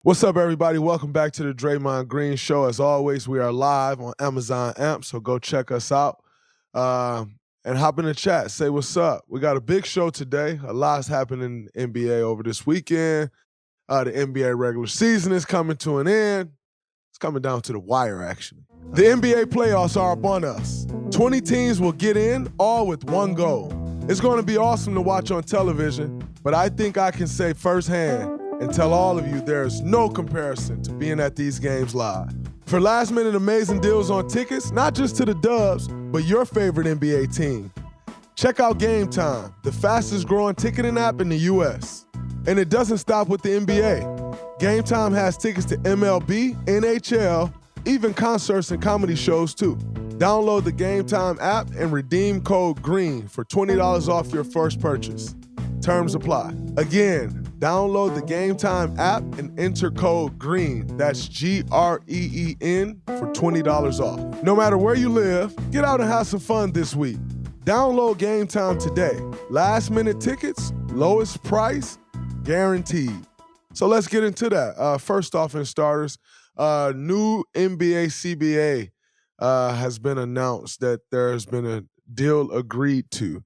What's up, everybody? Welcome back to the Draymond Green Show. As always, we are live on Amazon Amp, so go check us out and hop in the chat. Say what's up. We got a big show today. A lot's happened in the NBA over this weekend. The NBA regular season is coming to an end. It's coming down to the wire, actually. The NBA playoffs are upon us. 20 teams will get in, all with one goal. It's going to be awesome to watch on television, but I think I can say firsthand and tell all of you there's no comparison to being at these games live. For last-minute amazing deals on tickets, not just to the Dubs, but your favorite NBA team, check out Game Time, the fastest-growing ticketing app in the U.S. And it doesn't stop with the NBA. Game Time has tickets to MLB, NHL, even concerts and comedy shows, too. Download the Game Time app and redeem code GREEN for $20 off your first purchase. Terms apply. Again, download the Game Time app and enter code GREEN, that's GREEN, for $20 off. No matter where you live, get out and have some fun this week. Download Game Time today. Last minute tickets, lowest price, guaranteed. So let's get into that. First off, in starters, new NBA CBA has been announced that there's been a deal agreed to.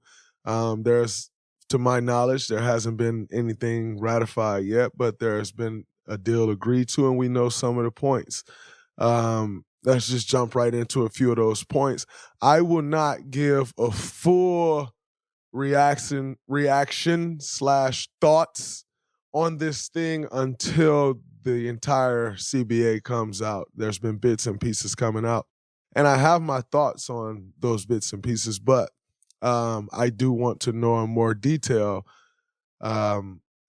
To my knowledge, there hasn't been anything ratified yet, but there's been a deal agreed to, and we know some of the points. Let's just jump right into a few of those points. I will not give a full reaction / thoughts on this thing until the entire CBA comes out. There's been bits and pieces coming out, and I have my thoughts on those bits and pieces, but I do want to know in more detail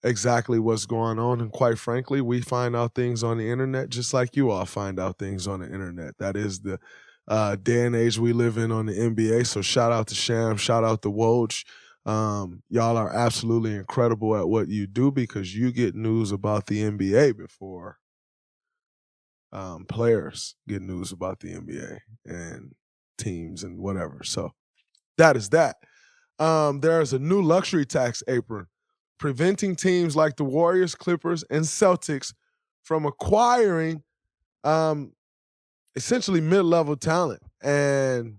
exactly what's going on. And quite frankly, we find out things on the internet just like you all find out things on the internet. That is the day and age we live in on the NBA. So shout out to Sham, shout out to Woj. Y'all are absolutely incredible at what you do because you get news about the NBA before players get news about the NBA and teams and whatever. So that is that. There's a new luxury tax apron preventing teams like the Warriors, Clippers, and Celtics from acquiring essentially mid-level talent. And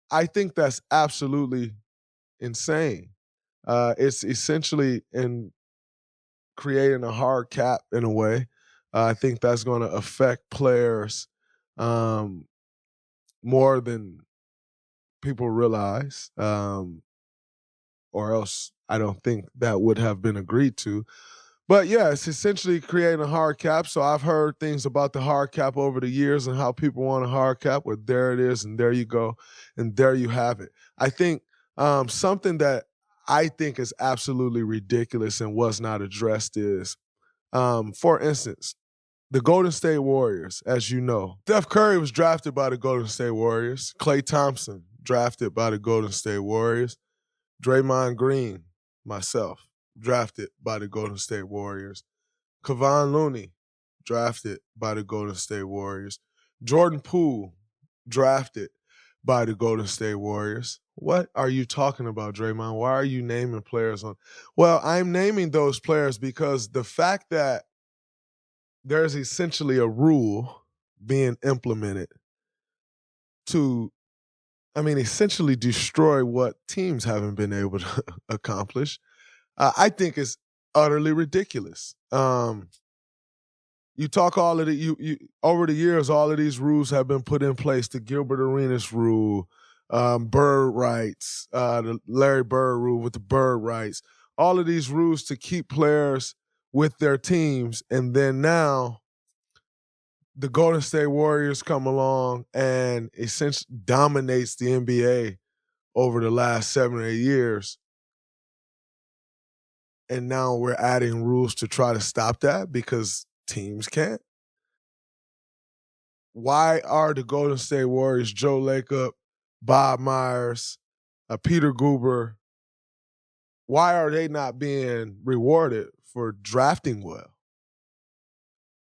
I think that's absolutely insane. It's essentially in creating a hard cap in a way. I think that's going to affect players more than people realize, or else I don't think that would have been agreed to. But yeah, it's essentially creating a hard cap. So I've heard things about the hard cap over the years and how people want a hard cap. Well, there it is, and there you go, and there you have it. I think something that I think is absolutely ridiculous and was not addressed is, for instance, the Golden State Warriors, as you know. Steph Curry was drafted by the Golden State Warriors. Klay Thompson, drafted by the Golden State Warriors. Draymond Green, myself, drafted by the Golden State Warriors. Kevon Looney, drafted by the Golden State Warriors. Jordan Poole, drafted by the Golden State Warriors. What are you talking about, Draymond? Why are you naming players on? Well, I'm naming those players because the fact that there's essentially a rule being implemented to essentially destroy what teams haven't been able to accomplish, I think is utterly ridiculous. You talk all of you over the years, all of these rules have been put in place. The Gilbert Arenas rule, bird rights, the Larry Bird rule with the bird rights, all of these rules to keep players with their teams. And then now the Golden State Warriors come along and essentially dominates the NBA over the last 7 or 8 years. And now we're adding rules to try to stop that because teams can't. Why are the Golden State Warriors, Joe Lacob, Bob Myers, Peter Guber, why are they not being rewarded for drafting well?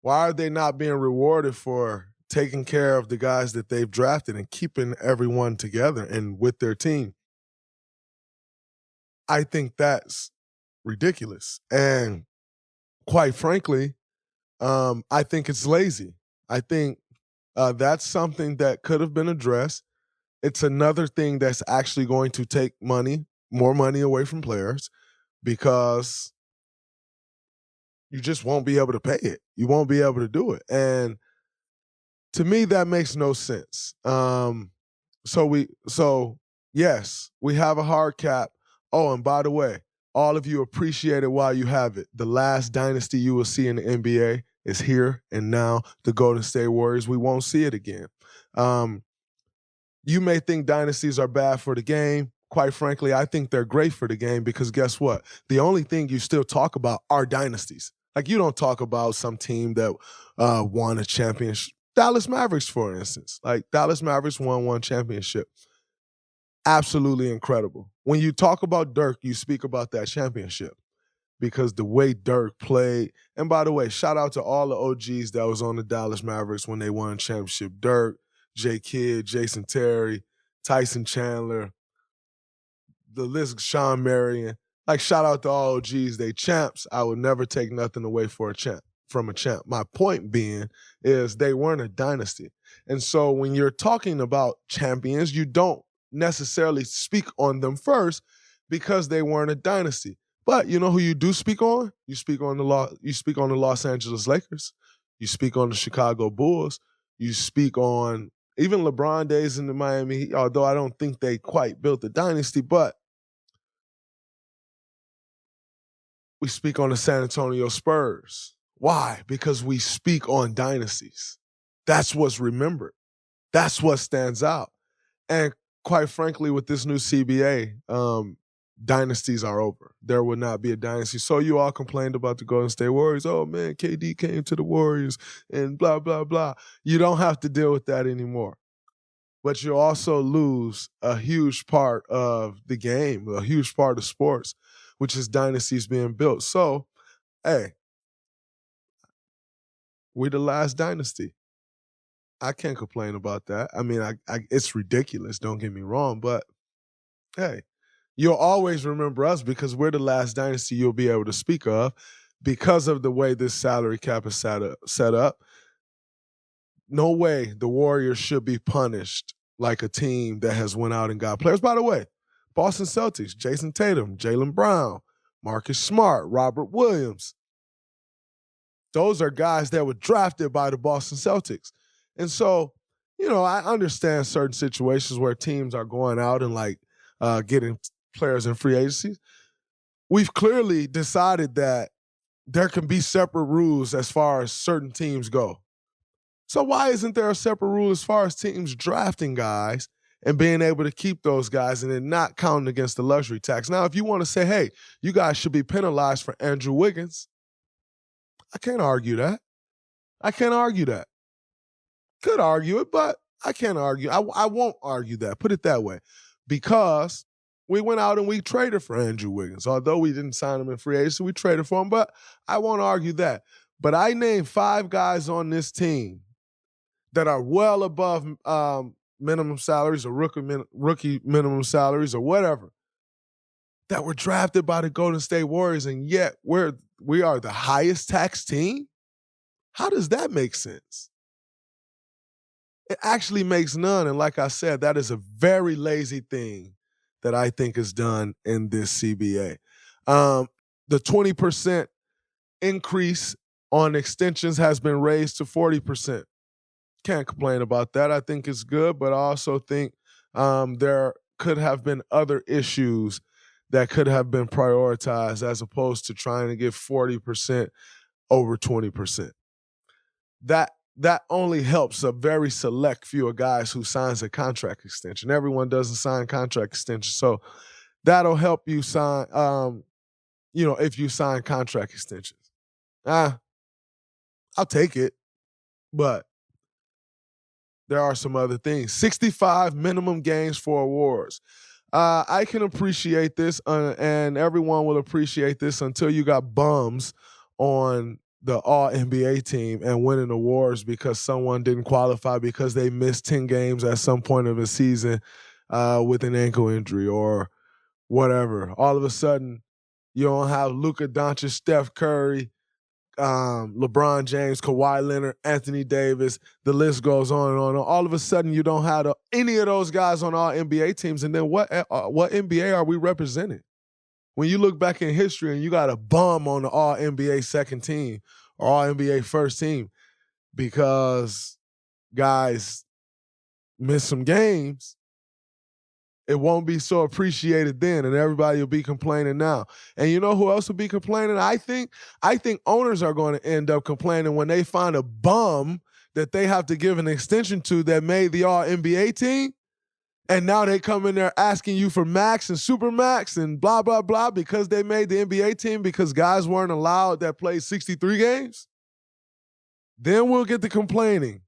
Why are they not being rewarded for taking care of the guys that they've drafted and keeping everyone together and with their team? I think that's ridiculous. And quite frankly, I think it's lazy. I think that's something that could have been addressed. It's another thing that's actually going to take more money away from players because you just won't be able to pay it. You won't be able to do it. And to me, that makes no sense. So yes, we have a hard cap. Oh, and by the way, all of you appreciate it while you have it. The last dynasty you will see in the NBA is here and now. The Golden State Warriors. We won't see it again. You may think dynasties are bad for the game. Quite frankly, I think they're great for the game because guess what? The only thing you still talk about are dynasties. Like you don't talk about some team that won a championship. Dallas Mavericks, for instance. Like Dallas Mavericks won one championship. Absolutely incredible. When you talk about Dirk, you speak about that championship because the way Dirk played. And by the way, shout out to all the OGs that was on the Dallas Mavericks when they won a championship. Dirk, J. Kidd, Jason Terry, Tyson Chandler, the list, Sean Marion. Like, shout out to all OGs. They champs. I would never take nothing away from a champ. My point being is they weren't a dynasty. And so when you're talking about champions, you don't necessarily speak on them first because they weren't a dynasty. But you know who you do speak on? You speak on the Los Angeles Lakers. You speak on the Chicago Bulls. You speak on even LeBron days in the Miami Heat, although I don't think they quite built the dynasty, but we speak on the San Antonio Spurs. Why? Because we speak on dynasties. That's what's remembered. That's what stands out. And quite frankly, with this new CBA, dynasties are over. There will not be a dynasty. So you all complained about the Golden State Warriors. Oh, man, KD came to the Warriors and blah, blah, blah. You don't have to deal with that anymore. But you also lose a huge part of the game, a huge part of sports, which is dynasties being built. So, hey, we're the last dynasty. I can't complain about that. I mean, it's ridiculous, don't get me wrong, but hey, you'll always remember us because we're the last dynasty you'll be able to speak of because of the way this salary cap is set up. No way the Warriors should be punished like a team that has went out and got players. By the way, Boston Celtics, Jason Tatum, Jaylen Brown, Marcus Smart, Robert Williams. Those are guys that were drafted by the Boston Celtics. And so, I understand certain situations where teams are going out and getting players in free agency. We've clearly decided that there can be separate rules as far as certain teams go. So why isn't there a separate rule as far as teams drafting guys and being able to keep those guys and then not counting against the luxury tax? Now, if you want to say, hey, you guys should be penalized for Andrew Wiggins, I can't argue that. Could argue it, but I can't argue. I won't argue that. Put it that way. Because we went out and we traded for Andrew Wiggins. Although we didn't sign him in free agency, we traded for him, but I won't argue that. But I named 5 guys on this team that are well above minimum salaries or rookie minimum salaries or whatever that were drafted by the Golden State Warriors, and yet we are the highest tax team? How does that make sense? It actually makes none. And like I said, that is a very lazy thing that I think is done in this CBA. The 20% increase on extensions has been raised to 40%. Can't complain about that. I think it's good, but I also think there could have been other issues that could have been prioritized as opposed to trying to get 40% over 20%. That only helps a very select few of guys who signs a contract extension. Everyone doesn't sign contract extensions. So that'll help you sign, if you sign contract extensions. I'll take it, but there are some other things. 65 minimum games for awards. I can appreciate this, and everyone will appreciate this until you got bums on the All-NBA team and winning awards because someone didn't qualify because they missed 10 games at some point of the season with an ankle injury or whatever. All of a sudden, you don't have Luka Doncic, Steph Curry, LeBron James, Kawhi Leonard, Anthony Davis, the list goes on and on. All of a sudden, you don't have any of those guys on all NBA teams. And then what NBA are we representing? When you look back in history and you got a bum on the all NBA second team or all NBA first team because guys miss some games, it won't be so appreciated then, and everybody will be complaining now. And you know who else will be complaining? I think owners are going to end up complaining when they find a bum that they have to give an extension to that made the All-NBA team, and now they come in there asking you for max and super max and blah, blah, blah because they made the NBA team because guys weren't allowed that played 63 games. Then we'll get to complaining.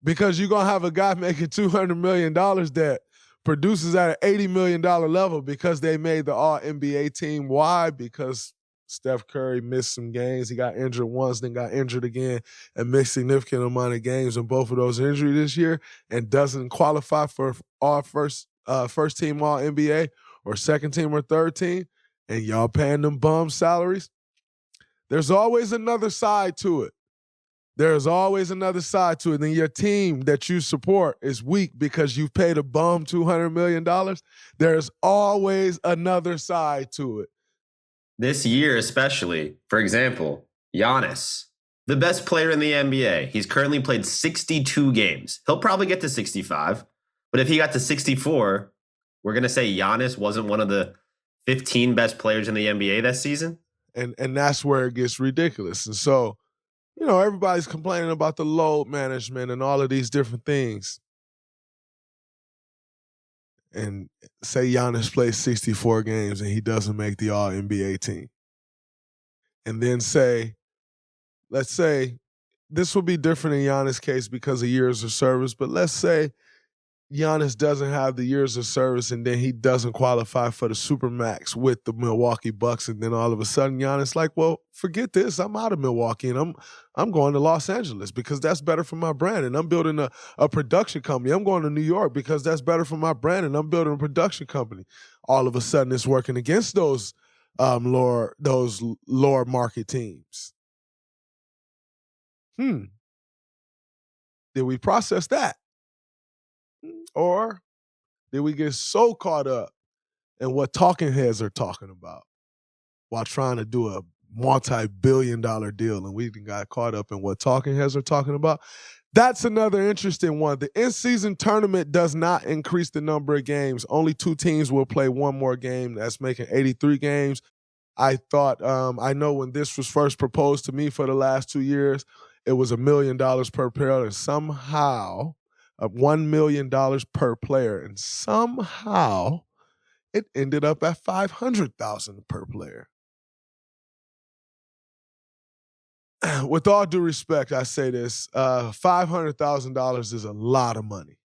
Because you're going to have a guy making $200 million that produces at an $80 million level because they made the All-NBA team. Why? Because Steph Curry missed some games. He got injured once, then got injured again, and missed a significant amount of games in both of those injuries this year and doesn't qualify for all first team All-NBA or second team or third team, and y'all paying them bum salaries. There's always another side to it. There's always another side to it. And your team that you support is weak because you've paid a bum $200 million. There's always another side to it. This year especially, for example, Giannis, the best player in the NBA. He's currently played 62 games. He'll probably get to 65. But if he got to 64, we're going to say Giannis wasn't one of the 15 best players in the NBA this season? And that's where it gets ridiculous. And so, you know, everybody's complaining about the load management and all of these different things. And say Giannis plays 64 games and he doesn't make the All-NBA team. And then let's say, this will be different in Giannis' case because of years of service, but let's say Giannis doesn't have the years of service and then he doesn't qualify for the Supermax with the Milwaukee Bucks, and then all of a sudden Giannis like, well, forget this. I'm out of Milwaukee and I'm going to Los Angeles because that's better for my brand, and I'm building a production company. I'm going to New York because that's better for my brand, and I'm building a production company. All of a sudden it's working against those lower market teams. Did we process that? Or did we get so caught up in what talking heads are talking about while trying to do a multi-billion-dollar deal, and we got caught up in what talking heads are talking about? That's another interesting one. The in-season tournament does not increase the number of games. Only 2 teams will play one more game. That's making 83 games. I thought, I know when this was first proposed to me for the last 2 years, it was $1 million per player, and somehow $1 million per player, and somehow it ended up at $500,000 per player. With all due respect, I say this: $500,000 is a lot of money.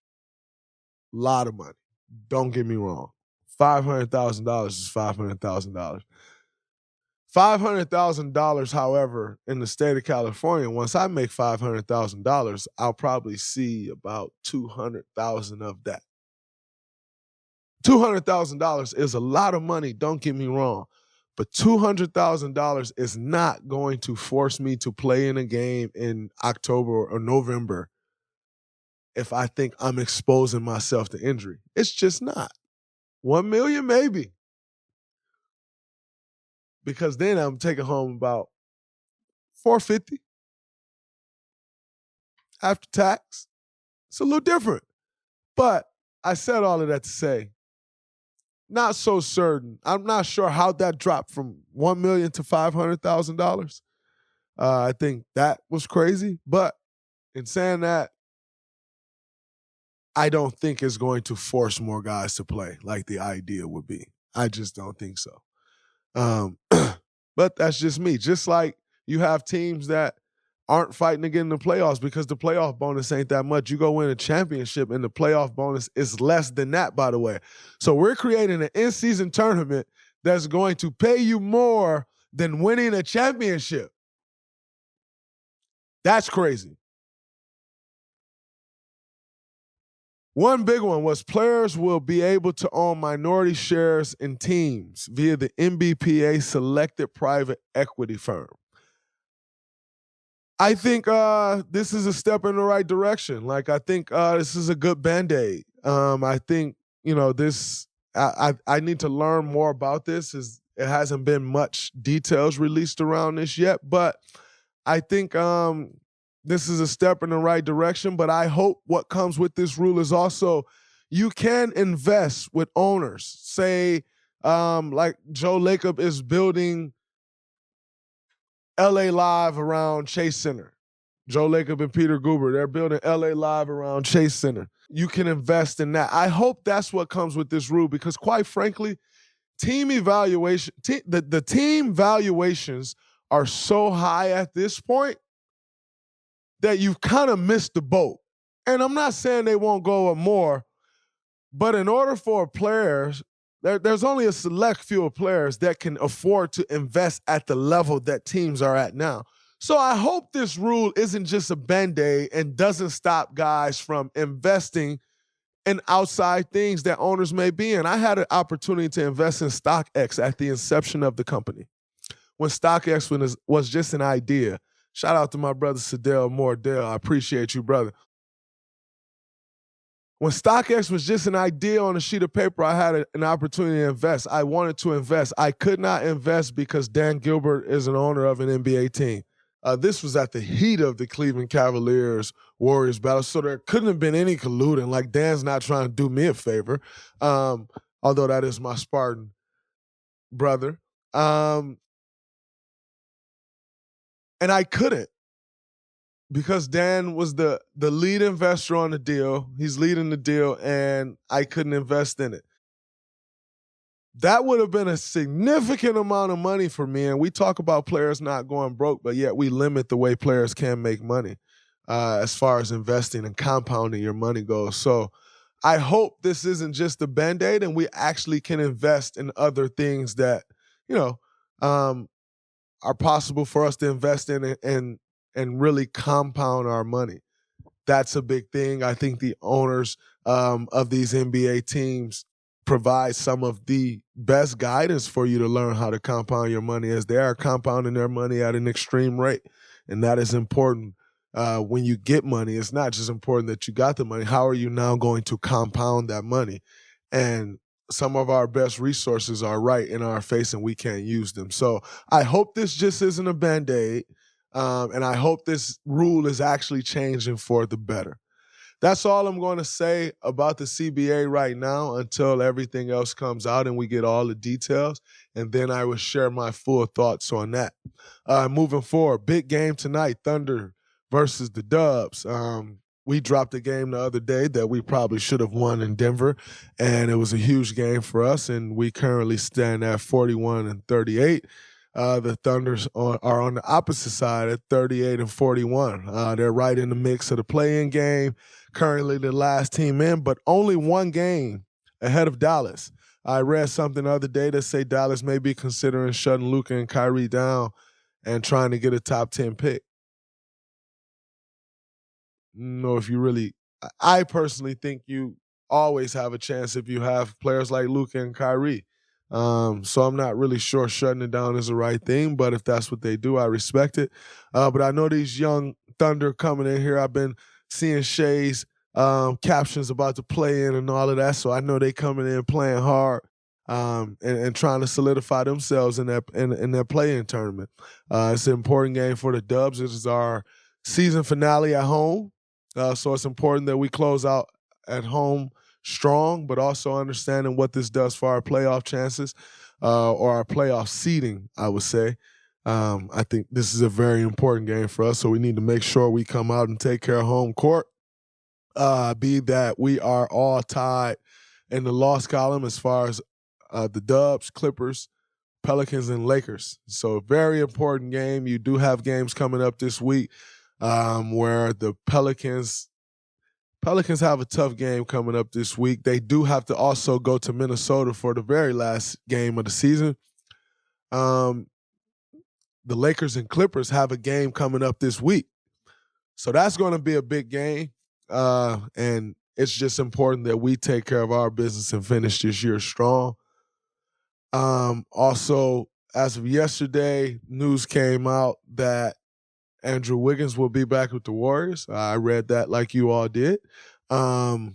Lot of money. Don't get me wrong. $500,000 is $500,000. $500,000, however, in the state of California, once I make $500,000, I'll probably see about $200,000 of that. $200,000 is a lot of money, don't get me wrong, but $200,000 is not going to force me to play in a game in October or November if I think I'm exposing myself to injury. It's just not. $1 million, maybe. Because then I'm taking home about $450 after tax. It's a little different. But I said all of that to say, not so certain. I'm not sure how that dropped from $1 million to $500,000. I think that was crazy. But in saying that, I don't think it's going to force more guys to play like the idea would be. I just don't think so. But that's just me. Just like you have teams that aren't fighting to get in the playoffs because the playoff bonus ain't that much. You go win a championship and the playoff bonus is less than that, by the way. So we're creating an in-season tournament that's going to pay you more than winning a championship. That's crazy. One big one was players will be able to own minority shares in teams via the NBPA selected private equity firm. I think this is a step in the right direction. Like, I think this is a good Band-Aid. I think, this, I need to learn more about this. It hasn't been much details released around this yet, but I think this is a step in the right direction. But I hope what comes with this rule is also you can invest with owners. Say, like Joe Lacob is building LA Live around Chase Center. Joe Lacob and Peter Guber, they're building LA Live around Chase Center. You can invest in that. I hope that's what comes with this rule because, quite frankly, team evaluation, the team valuations are so high at this point that you've kind of missed the boat. And I'm not saying they won't go up more, but in order for players, there's only a select few of players that can afford to invest at the level that teams are at now. So I hope this rule isn't just a Band-Aid and doesn't stop guys from investing in outside things that owners may be in. I had an opportunity to invest in StockX at the inception of the company. When StockX was just an idea. Shout out to my brother Sadell Mordell. I appreciate you, brother. When StockX was just an idea on a sheet of paper, I had an opportunity to invest. I wanted to invest. I could not invest because Dan Gilbert is an owner of an NBA team. This was at the heat of the Cleveland Cavaliers-Warriors battle, so there couldn't have been any colluding. Like, Dan's not trying to do me a favor, although that is my Spartan brother. And I couldn't because Dan was the lead investor on the deal. He's leading the deal, and I couldn't invest in it. That would have been a significant amount of money for me. And we talk about players not going broke, but yet we limit the way players can make money as far as investing and compounding your money goes. So I hope this isn't just a Band-Aid and we actually can invest in other things that, are possible for us to invest in and really compound our money. That's a big thing. I think the owners of these NBA teams provide some of the best guidance for you to learn how to compound your money as they are compounding their money at an extreme rate. And that is important when you get money. It's not just important that you got the money. How are you now going to compound that money? And some of our best resources are right in our face and we can't use them. So I hope this just isn't a Band-Aid. And I hope this rule is actually changing for the better. That's all I'm going to say about the CBA right now until everything else comes out and we get all the details. And then I will share my full thoughts on that. Moving forward, big game tonight, Thunder versus the Dubs. We dropped a game the other day that we probably should have won in Denver, and it was a huge game for us, and we currently stand at 41-38. The Thunders are on the opposite side at 38-41. They're right in the mix of the play-in game, currently the last team in, but only one game ahead of Dallas. I read something the other day that say Dallas may be considering shutting Luka and Kyrie down and trying to get a top 10 pick. No, if you really, I personally think you always have a chance if you have players like Luka and Kyrie. So I'm not really sure shutting it down is the right thing, but if that's what they do, I respect it. But I know these young Thunder coming in here. I've been seeing Shay's captions about the play-in and all of that, so I know they coming in playing hard and trying to solidify themselves in their play-in tournament. It's an important game for the Dubs. This is our season finale at home. So it's important that we close out at home strong, but also understanding what this does for our playoff chances or our playoff seeding, I would say. I think this is a very important game for us, so we need to make sure we come out and take care of home court. Be that we are all tied in the loss column as far as the Dubs, Clippers, Pelicans, and Lakers. So very important game. You do have games coming up this week where the Pelicans have a tough game coming up this week. They do have to also go to Minnesota for the very last game of the season. The Lakers and Clippers have a game coming up this week. So that's going to be a big game. And it's just important that we take care of our business and finish this year strong. Also, as of yesterday, news came out that Andrew Wiggins will be back with the Warriors. I read that like you all did. And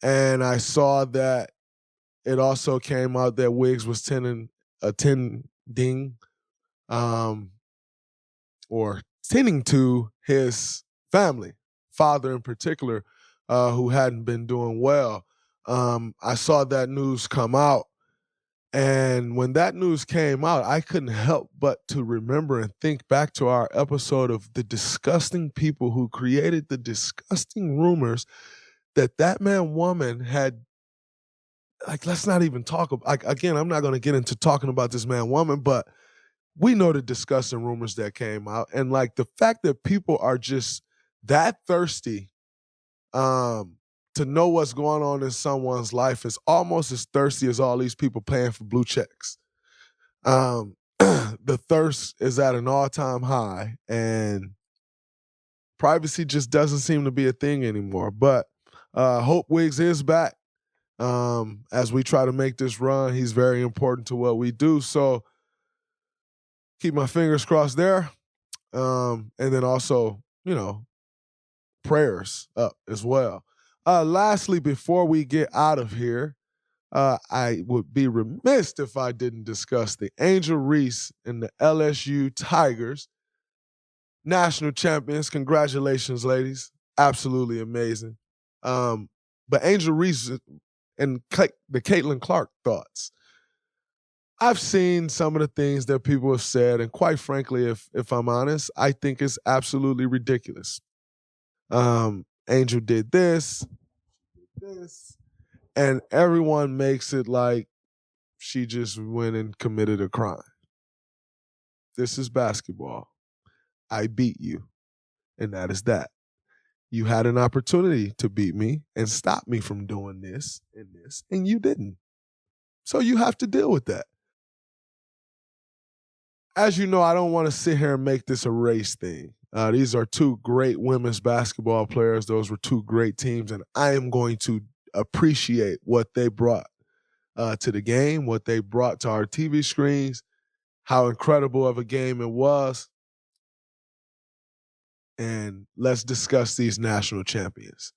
I saw that it also came out that Wiggs was attending or tending to his family, father in particular, who hadn't been doing well. I saw that news come out. And when that news came out, I couldn't help but to remember and think back to our episode of the disgusting people who created the disgusting rumors that man woman had, like, let's not even talk about, like, again, I'm not going to get into talking about this man woman, but we know the disgusting rumors that came out. And like the fact that people are just that thirsty to know what's going on in someone's life is almost as thirsty as all these people paying for blue checks. The thirst is at an all-time high, and privacy just doesn't seem to be a thing anymore. But Hope Wiggs is back. As we try to make this run, he's very important to what we do. So keep my fingers crossed there. And then also, prayers up as well. Lastly, before we get out of here, I would be remiss if I didn't discuss the Angel Reese and the LSU Tigers, national champions. Congratulations, ladies. Absolutely amazing. But Angel Reese and the Caitlin Clark thoughts. I've seen some of the things that people have said, and quite frankly, if I'm honest, I think it's absolutely ridiculous. Angel did this, and everyone makes it like she just went and committed a crime. This is basketball. I beat you, and that is that. You had an opportunity to beat me and stop me from doing this, and you didn't. So you have to deal with that. As you know, I don't want to sit here and make this a race thing. These are two great women's basketball players. Those were two great teams, and I am going to appreciate what they brought to the game, what they brought to our TV screens, how incredible of a game it was. And let's discuss these national champions.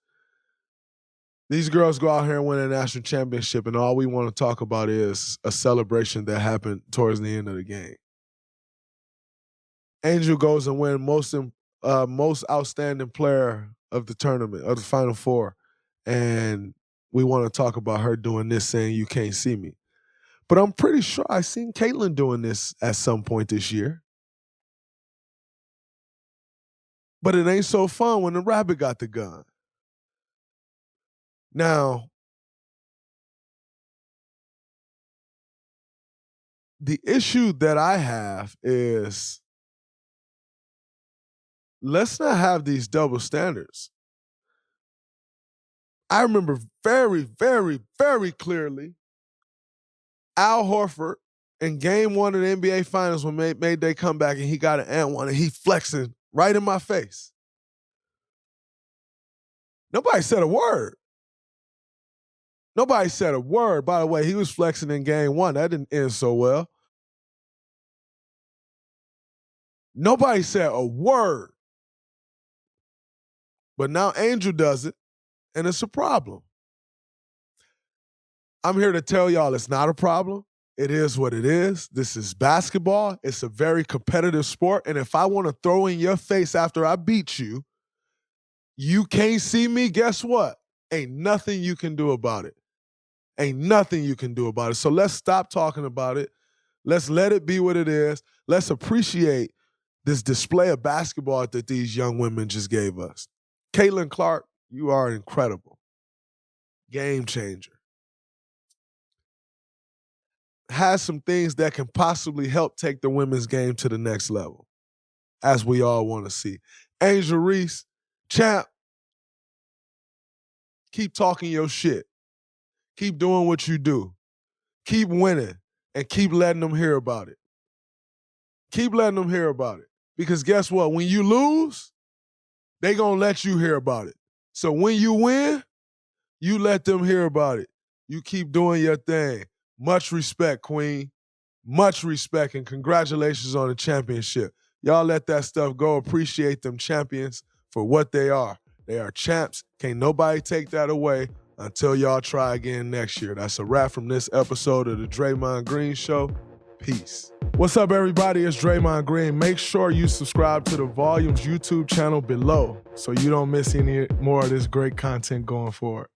These girls go out here and win a national championship, and all we want to talk about is a celebration that happened towards the end of the game. Angel goes and wins most outstanding player of the tournament, of the Final Four. And we want to talk about her doing this, saying you can't see me. But I'm pretty sure I seen Caitlin doing this at some point this year. But it ain't so fun when the rabbit got the gun. Now, the issue that I have is, let's not have these double standards. I remember very, very, very clearly Al Horford in game one of the NBA Finals when made they comeback and he got an and one and he flexing right in my face. Nobody said a word. Nobody said a word. By the way, he was flexing in game one. That didn't end so well. Nobody said a word. But now Angel does it, and it's a problem. I'm here to tell y'all it's not a problem. It is what it is. This is basketball. It's a very competitive sport. And if I want to throw in your face after I beat you, you can't see me, guess what? Ain't nothing you can do about it. Ain't nothing you can do about it. So let's stop talking about it. Let's let it be what it is. Let's appreciate this display of basketball that these young women just gave us. Caitlin Clark, you are incredible. Game changer. Has some things that can possibly help take the women's game to the next level, as we all want to see. Angel Reese, champ, keep talking your shit. Keep doing what you do. Keep winning and keep letting them hear about it. Keep letting them hear about it. Because guess what? When you lose, they going to let you hear about it. So when you win, you let them hear about it. You keep doing your thing. Much respect, Queen. Much respect, and congratulations on the championship. Y'all let that stuff go. Appreciate them champions for what they are. They are champs. Can't nobody take that away until y'all try again next year. That's a wrap from this episode of the Draymond Green Show. Peace. What's up, everybody? It's Draymond Green. Make sure you subscribe to the Volumes YouTube channel below so you don't miss any more of this great content going forward.